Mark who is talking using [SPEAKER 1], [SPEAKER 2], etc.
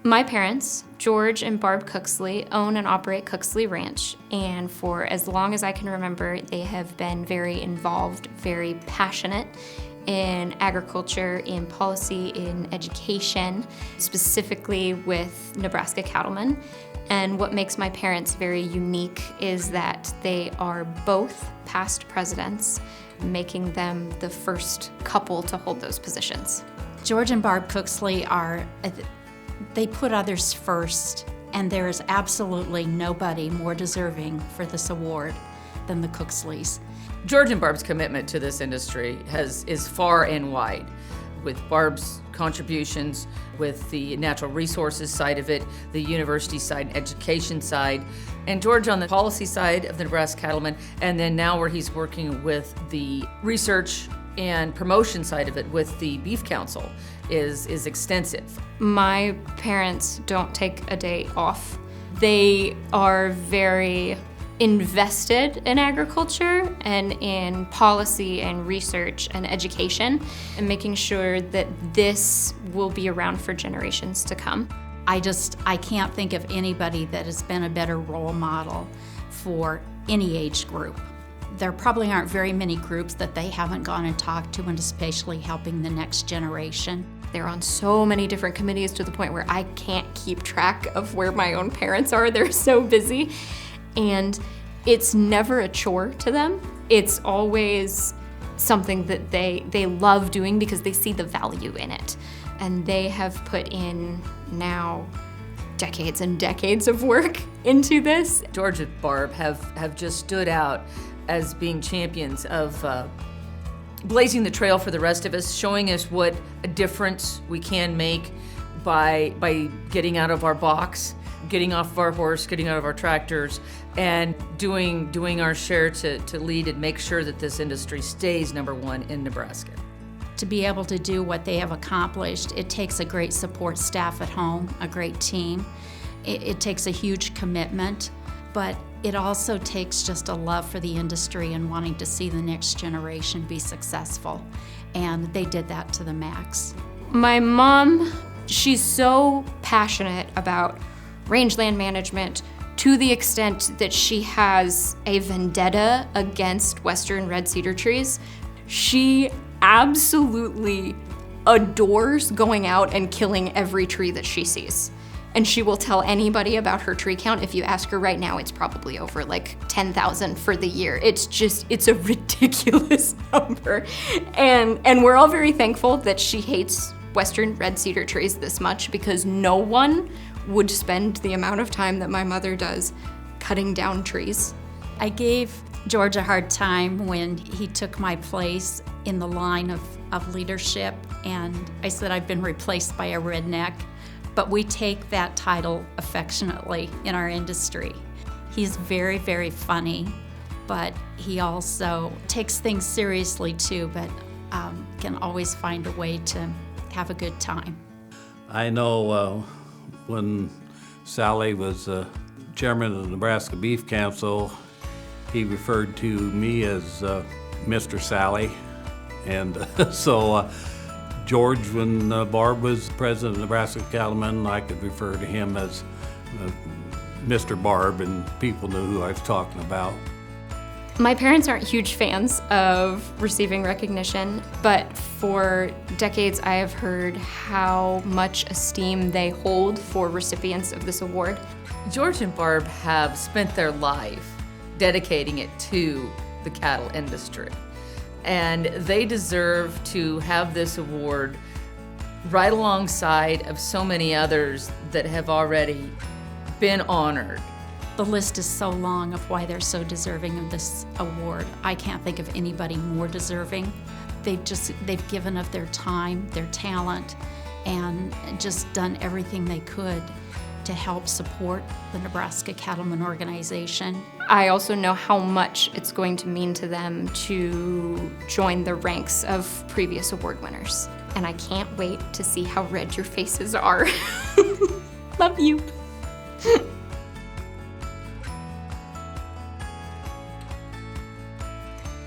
[SPEAKER 1] My parents, George and Barb Cooksley, own and operate Cooksley Ranch, and for as long as I can remember, they have been very involved, very passionate in agriculture, in policy, in education, specifically with Nebraska Cattlemen. And what makes my parents very unique is that they are both past presidents, making them the first couple to hold those positions.
[SPEAKER 2] George and Barb Cooksley they put others first, and there is absolutely nobody more deserving for this award than the Cooksleys.
[SPEAKER 3] George and Barb's commitment to this industry is far and wide, with Barb's contributions with the natural resources side of it, the university side, education side, and George on the policy side of the Nebraska Cattlemen, and then now where he's working with the research and promotion side of it with the Beef Council is extensive.
[SPEAKER 1] My parents don't take a day off. They are very invested in agriculture and in policy and research and education and making sure that this will be around for generations to come.
[SPEAKER 2] I can't think of anybody that has been a better role model for any age group. There probably aren't very many groups that they haven't gone and talked to, and especially helping the next generation.
[SPEAKER 1] They're on so many different committees to the point where I can't keep track of where my own parents are. They're so busy. And it's never a chore to them. It's always something that they love doing because they see the value in it. And they have put in now decades and decades of work into this.
[SPEAKER 3] George and Barb have just stood out as being champions of blazing the trail for the rest of us, showing us what a difference we can make by getting out of our box, getting off of our horse, getting out of our tractors, and doing our share to lead and make sure that this industry stays number one in Nebraska.
[SPEAKER 2] To be able to do what they have accomplished, it takes a great support staff at home, a great team. It takes a huge commitment, but it also takes just a love for the industry and wanting to see the next generation be successful. And they did that to the max.
[SPEAKER 1] My mom, she's so passionate about rangeland management to the extent that she has a vendetta against western red cedar trees. She absolutely adores going out and killing every tree that she sees. And she will tell anybody about her tree count. If you ask her right now, it's probably over like 10,000 for the year. It's a ridiculous number. And we're all very thankful that she hates western red cedar trees this much, because no one would spend the amount of time that my mother does cutting down trees.
[SPEAKER 2] I gave George a hard time when he took my place in the line of leadership, and I said I've been replaced by a redneck. But we take that title affectionately in our industry. He's very, very funny, but he also takes things seriously too, but can always find a way to have a good time.
[SPEAKER 4] I know when Sally was chairman of the Nebraska Beef Council, he referred to me as Mr. Sally, and so George, when Barb was president of Nebraska Cattlemen, I could refer to him as Mr. Barb, and people knew who I was talking about.
[SPEAKER 1] My parents aren't huge fans of receiving recognition, but for decades I have heard how much esteem they hold for recipients of this award.
[SPEAKER 3] George and Barb have spent their life dedicating it to the cattle industry. And they deserve to have this award right alongside of so many others that have already been honored.
[SPEAKER 2] The list is so long of why they're so deserving of this award. I can't think of anybody more deserving. They've given of their time, their talent, and just done everything they could to help support the Nebraska Cattlemen organization.
[SPEAKER 1] I also know how much it's going to mean to them to join the ranks of previous award winners. And I can't wait to see how red your faces are. Love you.